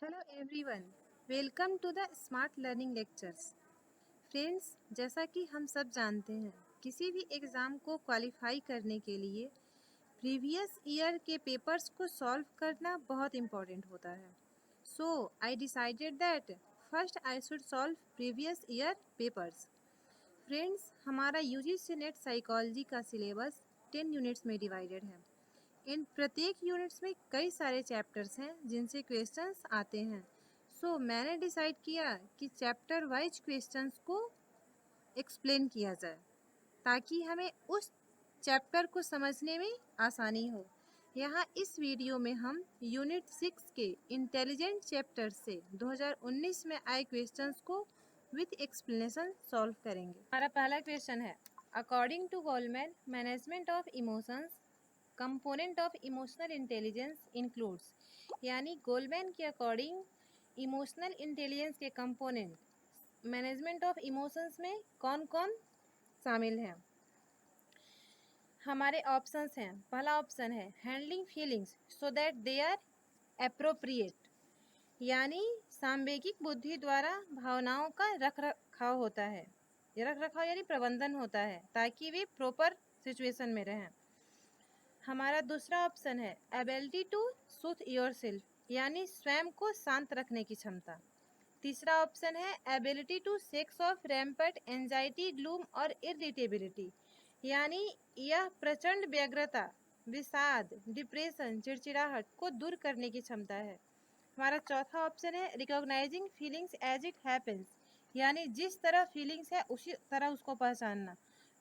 Hello everyone, welcome to the smart learning lectures. Friends, जैसा कि हम सब जानते हैं, किसी भी एग्ज़ाम को क्वालिफाई करने के लिए प्रीवियस ईयर के पेपर्स को सॉल्व करना बहुत इम्पोर्टेंट होता है। So I decided that first I should solve previous year papers. Friends, हमारा यूजीसी नेट साइकोलॉजी का सिलेबस 10 यूनिट्स में डिवाइडेड है। इन प्रत्येक यूनिट्स में कई सारे चैप्टर्स हैं जिनसे क्वेश्चंस आते हैं। सो मैंने डिसाइड किया कि चैप्टर वाइज क्वेश्चंस को एक्सप्लेन किया जाए ताकि हमें उस चैप्टर को समझने में आसानी हो। यहाँ इस वीडियो में हम यूनिट 6 के इंटेलिजेंट चैप्टर से 2019 में आए क्वेश्चंस को विथ एक्सप्लेनेशन सॉल्व करेंगे। हमारा पहला क्वेश्चन है, according to Goleman, management of emotions component of emotional intelligence includes, यानी गोलमैन के अकॉर्डिंग इमोशनल इंटेलिजेंस के कंपोनेंट मैनेजमेंट ऑफ इमोशंस में कौन कौन शामिल हैं। हमारे ऑप्शंस हैं, पहला ऑप्शन है handling feelings so that they are appropriate, यानी सांवेगिक बुद्धि द्वारा भावनाओं का रख रखाव होता है, रख रखाव यानी प्रबंधन होता है ताकि वे प्रॉपर सिचुएशन में रहें। हमारा दूसरा ऑप्शन है एबिलिटी टू सूथ योरसेल्फ, यानी स्वयं को शांत रखने की क्षमता। तीसरा ऑप्शन है ability to shakes off rampant anxiety, gloom और इरिटेबिलिटी, यानी यह प्रचंड व्यग्रता, विषाद, डिप्रेशन, चिड़चिड़ाहट को दूर करने की क्षमता है। हमारा चौथा ऑप्शन है recognising feelings as it happens, यानी जिस तरह फीलिंग्स है उसी तरह उसको पहचानना।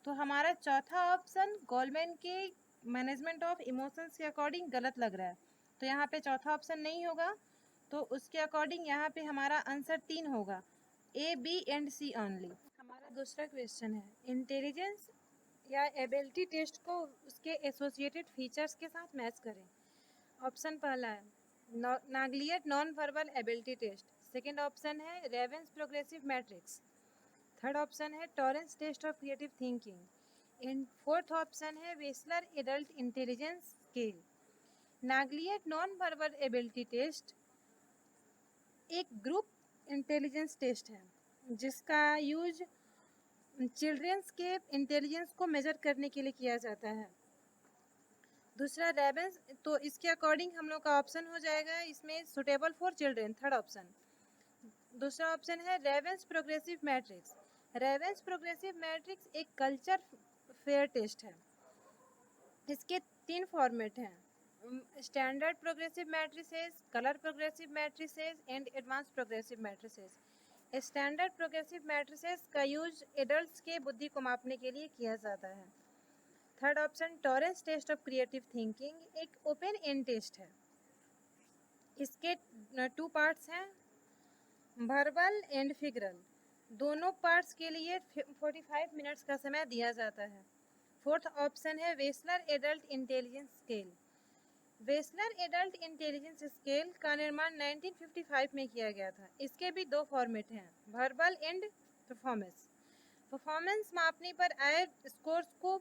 तो हमारा चौथा ऑप्शन गोलमैन के मैनेजमेंट ऑफ इमोशंस के अकॉर्डिंग गलत लग रहा है, तो यहाँ पे चौथा ऑप्शन नहीं होगा। तो उसके अकॉर्डिंग यहाँ पे हमारा आंसर 3 होगा, ए, बी एंड सी ओनली। हमारा दूसरा क्वेश्चन है, इंटेलिजेंस या एबिलिटी टेस्ट को उसके एसोसिएटेड फीचर्स के साथ मैच करें। ऑप्शन पहला है Naglieri non verbal ability test, second option है Raven's progressive matrices, third option है Torrance test of creative thinking, and fourth option है Wechsler adult intelligence scale. Naglieri non verbal ability test एक group intelligence test है जिसका use childrens के intelligence को measure करने के लिए किया जाता है। दूसरा रेवेंस, तो इसके अकॉर्डिंग हम लोग का ऑप्शन हो जाएगा इसमें suitable for children, third option. दूसरा ऑप्शन है Raven's progressive matrix. Raven's progressive matrix एक कल्चर फेयर टेस्ट है। इसके 3 फॉर्मेट हैं, standard progressive matrices, colour progressive matrices and advance progressive matrices. Standard progressive matrices का यूज एडल्ट्स के बुद्धि को मापने के लिए किया जाता है। Third option Torrance test of creative thinking एक ओपन एंड टेस्ट है। इसके 2 पार्ट्स हैं, वर्बल एंड फिगरल। दोनों पार्ट्स के लिए 45 मिनट्स का समय दिया जाता है। फोर्थ ऑप्शन है Wechsler adult intelligence scale. Wechsler adult intelligence scale का निर्माण 1955 में किया गया था। इसके भी 2 फॉर्मेट हैं, वर्बल एंड परफॉर्मेंस। परफॉर्मेंस मापने पर आए स्कोर्स को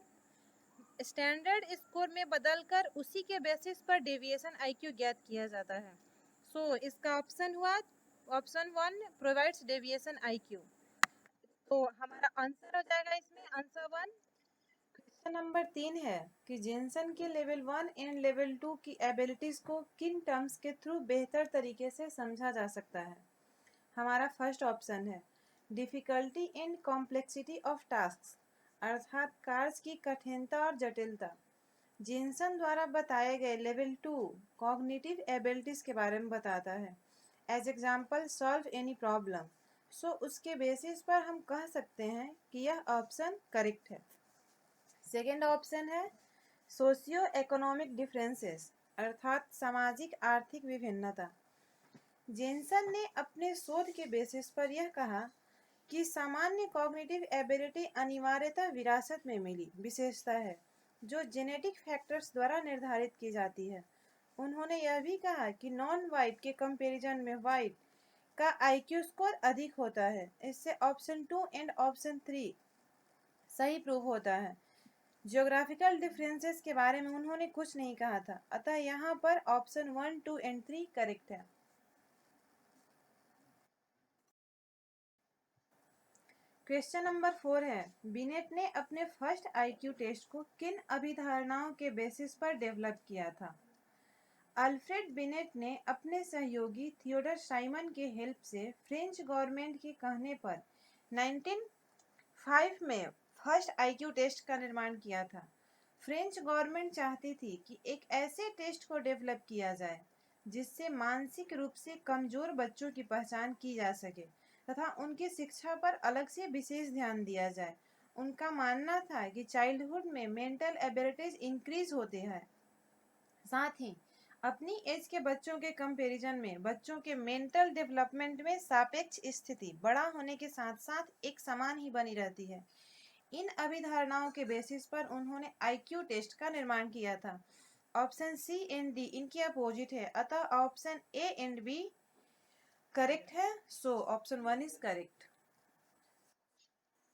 स्टैंडर्ड स्कोर में बदलकर उसी के बेसिस पर डेविएशन आईक्यू ज्ञात किया जाता है। सो इसका ऑप्शन हुआ ऑप्शन 1 प्रोवाइड्स डेविएशन आईक्यू। तो हमारा आंसर हो जाएगा इसमें आंसर 1। क्वेश्चन नंबर 3 है कि जेनसन के लेवल 1 एंड लेवल 2 की एबिलिटीज को किन टर्म्स के थ्रू बेहतर तरीके से समझा जा सकता है। हमारा फर्स्ट ऑप्शन है difficulty and complexity of task, अर्थात कार्य की कठिनता और जटिलता। जेनसन द्वारा बताए गए लेवल 2 कॉग्निटिव एबिलिटीज के बारे में बताता है। As example solve any problem. So उसके बेसिस पर हम कह सकते हैं कि यह ऑप्शन करेक्ट है। सेकेंड ऑप्शन है सोशियो इकोनॉमिक डिफरेंसेस, अर्थात सामाजिक आर्थिक विभिन्नता। जेनसन ने अपने शोध के बेसिस पर यह कहा कि सामान्य कॉग्निटिव एबिलिटी अनिवार्यतः विरासत में मिली विशेषता है जो जेनेटिक फैक्टर्स द्वारा निर्धारित की जाती है। उन्होंने यह भी कहा कि नॉन वाइट के कंपैरिजन में वाइट का आईक्यू स्कोर अधिक होता है। इससे ऑप्शन 2 एंड ऑप्शन 3 सही प्रूव होता है। ज्योग्राफिकल डिफरेंसेस के बारे में उन्होंने कुछ नहीं कहा था, अतः यहाँ पर ऑप्शन 1, 2 एंड 3 करेक्ट है। क्वेश्चन नंबर 4 है, बिनेट ने अपने फर्स्ट आईक्यू टेस्ट को किन अभिधारणाओं के बेसिस पर डेवलप किया था? अल्फ्रेड बिनेट ने अपने सहयोगी थियोडर साइमन के हेल्प से फ्रेंच गवर्नमेंट के कहने पर 1905 में फर्स्ट आईक्यू टेस्ट का निर्माण किया था। फ्रेंच गवर्नमेंट चाहती थी कि एक ऐसे टेस्ट को डेवलप किया जाए जिससे मानसिक रूप से कमजोर बच्चों की पहचान की जा सके तथा उनकी शिक्षा पर अलग से विशेष ध्यान दिया जाए। उनका मानना था कि चाइल्डहुड में मेंटल एबिलिटीज इंक्रीज होते हैं, साथ ही अपनी एज के बच्चों के कंपैरिजन में बच्चों के मेंटल डेवलपमेंट में सापेक्ष स्थिति बड़ा होने के साथ साथ एक समान ही बनी रहती है। इन अभिधारणाओं के बेसिस पर उन्होंने आईक्यू टेस्ट का निर्माण किया था। ऑप्शन सी एंड डी इनके अपोजिट है, अतः option A and B correct है। So option 1 is correct.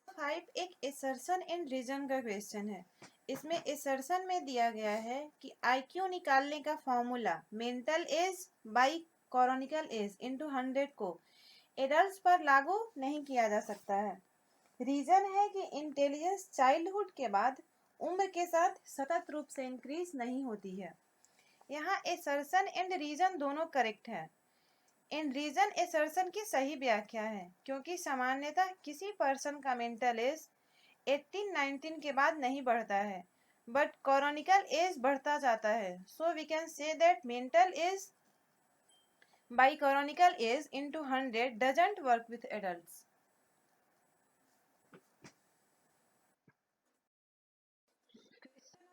5 एक एसर्शन एंड रीजन का क्वेश्चन है। इसमें एसर्शन में दिया गया है कि आईक्यू निकालने का formula mental age by chronological age into 100 को एडल्ट पर लागू नहीं किया जा सकता है। रीजन है कि इंटेलिजेंस चाइल्डहुड के बाद उम्र के साथ सतत रूप से इंक्रीज नहीं होती है। यहाँ एसर्शन एंड रीजन दोनों करेक्ट है। एंड रीजन एसर्शन की सही व्याख्या है क्योंकि सामान्यतः किसी पर्सन का मेंटल एज 18-19 के बाद नहीं बढ़ता है, बट कॉरोनिकल एज बढ़ता जाता है। So we can say that mental age by chronological age into 100 doesn't work with adults.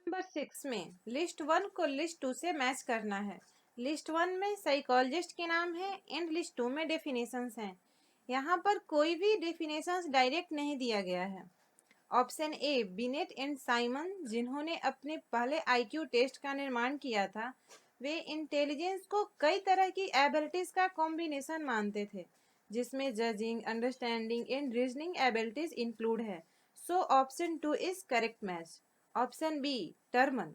Number 6 में लिस्ट 1 को लिस्ट 2 से मैच करना है। लिस्ट 1 में साइकोलॉजिस्ट के नाम है एंड लिस्ट 2 में डेफिनेशंस हैं। यहाँ पर कोई भी डेफिनेशंस डायरेक्ट नहीं दिया गया है। Option A beneath and Simon जिन्होंने अपने पहले आईक्यू टेस्ट का निर्माण किया था, वे इंटेलिजेंस को कई तरह की एबिलिटीज का कॉम्बिनेशन मानते थे जिसमें judging, understanding and reasoning abilities include है। So option 2 is correct match. Option B Terman.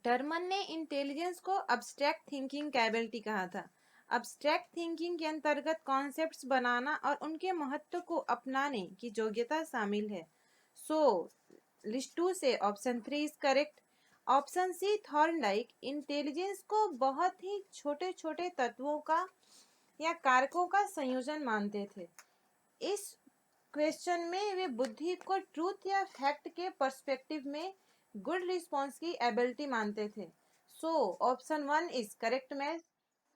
Terman ने इंटेलिजेंस को अब्स्ट्रैक्ट थिंकिंग कैपेबिलिटी कहा था। अब्स्ट्रैक्ट थिंकिंग के अंतर्गत कॉन्सेप्ट्स बनाना और उनके महत्व को अपनाने की योग्यता शामिल है। सो लिस्ट 2 से option 3 is correct. Option C Thorndike intelligence को बहुत ही छोटे छोटे तत्वों का या कारकों का संयोजन मानते थे। इस क्वेश्चन में वे बुद्धि को ट्रूथ या फैक्ट के पर्सपेक्टिव में गुड रिस्पॉन्स की एबिलिटी मानते थे। So option 1 is correct match.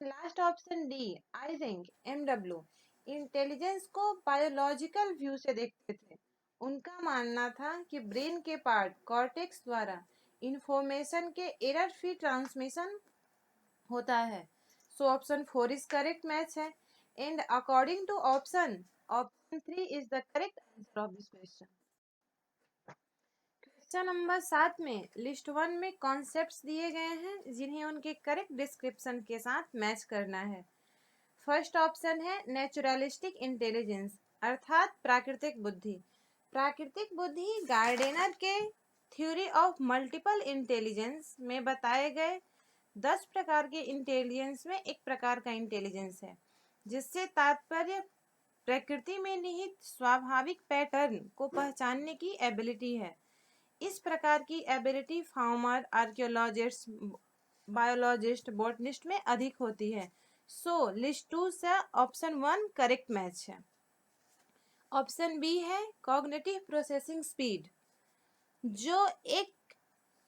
Last option D Eysenck M W intelligence को बायोलॉजिकल व्यू से देखते थे। उनका मानना था कि ब्रेन के पार्ट कॉर्टेक्स द्वारा इंफॉर्मेशन के एरर फ्री ट्रांसमिशन होता है। So option 4 is correct match है। And according to option 3 is the correct answer of this question. Question number 7 में लिस्ट 1 में कॉन्सेप्ट्स दिए गए हैं जिन्हें उनके करेक्ट डिस्क्रिप्शन के साथ मैच करना है। फर्स्ट ऑप्शन है नेचुरलिस्टिक इंटेलिजेंस अर्थात प्राकृतिक बुद्धि। प्राकृतिक बुद्धि गार्डेनर के थ्योरी ऑफ मल्टीपल इंटेलिजेंस में बताए गए 10 प्रकार के इंटेलिजेंस में एक प्रकार का इंटेलिजेंस है, जिससे तात्पर्य प्रकृति में निहित स्वाभाविक पैटर्न को पहचानने की एबिलिटी है। इस प्रकार की ability farmer, archaeologist, biologist, botanist में अधिक होती है। सो लिस्ट 2 से ऑप्शन 1 करेक्ट मैच है। ऑप्शन बी है कॉग्निटिव प्रोसेसिंग स्पीड, जो एक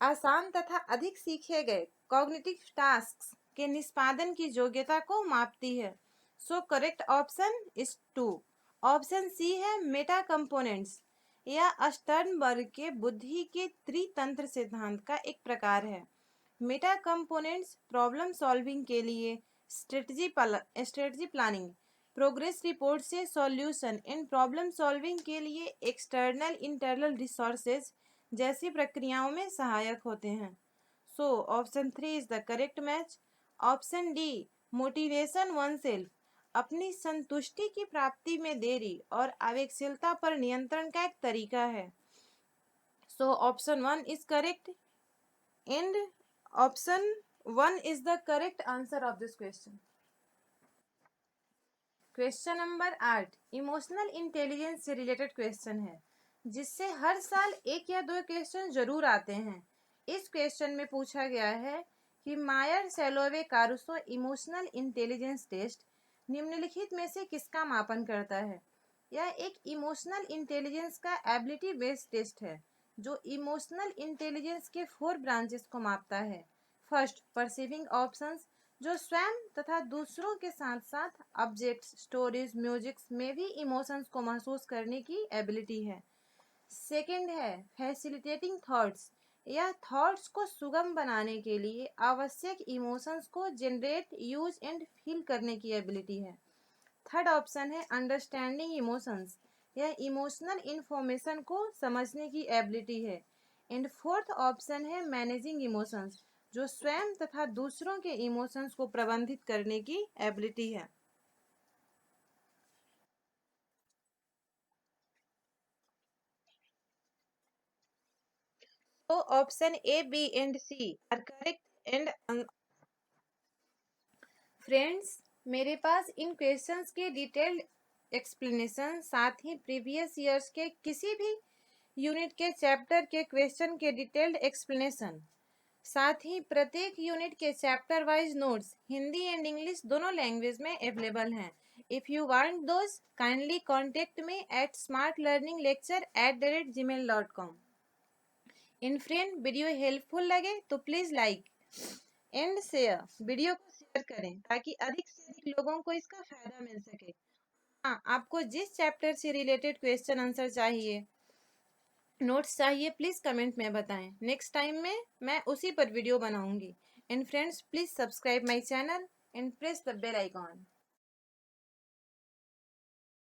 आसान तथा अधिक सीखे गए कॉग्निटिव टास्क के निष्पादन की योग्यता को मापती है। So correct option is 2। Option C है मेटा कंपोनेंट्स या स्टर्नबर्ग के बुद्धि के त्रितंत्र सिद्धांत का एक प्रकार है। मेटा कंपोनेंट्स प्रॉब्लम सॉल्विंग के लिए स्ट्रेटजी प्लानिंग, प्रोग्रेस रिपोर्ट से सॉल्यूशन एंड प्रॉब्लम सॉल्विंग के लिए एक्सटर्नल इंटरनल रिसोर्सेज जैसी प्रक्रियाओं में सहायक होते हैं। So option 3 is the correct match. Option D motivation one self अपनी संतुष्टि की प्राप्ति में देरी और आवेगशीलता पर नियंत्रण का एक तरीका है। So option 1 is correct and option 1 is the correct answer of this question. Question number 8 emotional intelligence से रिलेटेड क्वेश्चन है, जिससे हर साल एक या दो क्वेश्चन जरूर आते हैं। इस क्वेश्चन में पूछा गया है कि मायर सैलोवे कारुसो इमोशनल इंटेलिजेंस टेस्ट निम्नलिखित में से किसका मापन करता है। यह एक इमोशनल इंटेलिजेंस का एबिलिटी बेस्ड टेस्ट है जो इमोशनल इंटेलिजेंस के 4 ब्रांचेस को मापता है। फर्स्ट, परसीविंग ऑप्शंस, जो स्वयं तथा दूसरों के साथ साथ ऑब्जेक्ट्स, स्टोरीज, म्यूजिक्स में भी इमोशंस को महसूस करने की एबिलिटी है। सेकंड है फैसिलिटेटिंग थॉट्स, यह थॉट्स को सुगम बनाने के लिए आवश्यक इमोशंस को जनरेट, यूज एंड फील करने की एबिलिटी है। थर्ड ऑप्शन है अंडरस्टैंडिंग इमोशंस, यह इमोशनल इंफॉर्मेशन को समझने की एबिलिटी है। एंड फोर्थ ऑप्शन है मैनेजिंग इमोशंस, जो स्वयं तथा दूसरों के इमोशंस को प्रबंधित करने की एबिलिटी है। तो option A, B and C are correct and friends, मेरे पास इन क्वेश्चंस के डिटेल्ड एक्सप्लेनेशन, साथ ही प्रीवियस ईयर्स के किसी भी यूनिट के चैप्टर के क्वेश्चन के डिटेल्ड एक्सप्लेनेशन, साथ ही प्रत्येक यूनिट के chapter wise notes Hindi and English दोनों लैंग्वेज में अवेलेबल हैं। If you want those, kindly contact me at smartlearninglecture@gmail.com। In friend, video helpful लगे तो please like and share, video को शेयर करें ताकि अधिक से अधिक लोगों को इसका फायदा मिल सके। हाँ, आपको जिस चैप्टर से रिलेटेड क्वेश्चन आंसर चाहिए, नोट्स चाहिए, प्लीज कमेंट में बताएं। नेक्स्ट टाइम में मैं उसी पर वीडियो बनाऊंगी। And friends, please subscribe my channel and press the bell icon.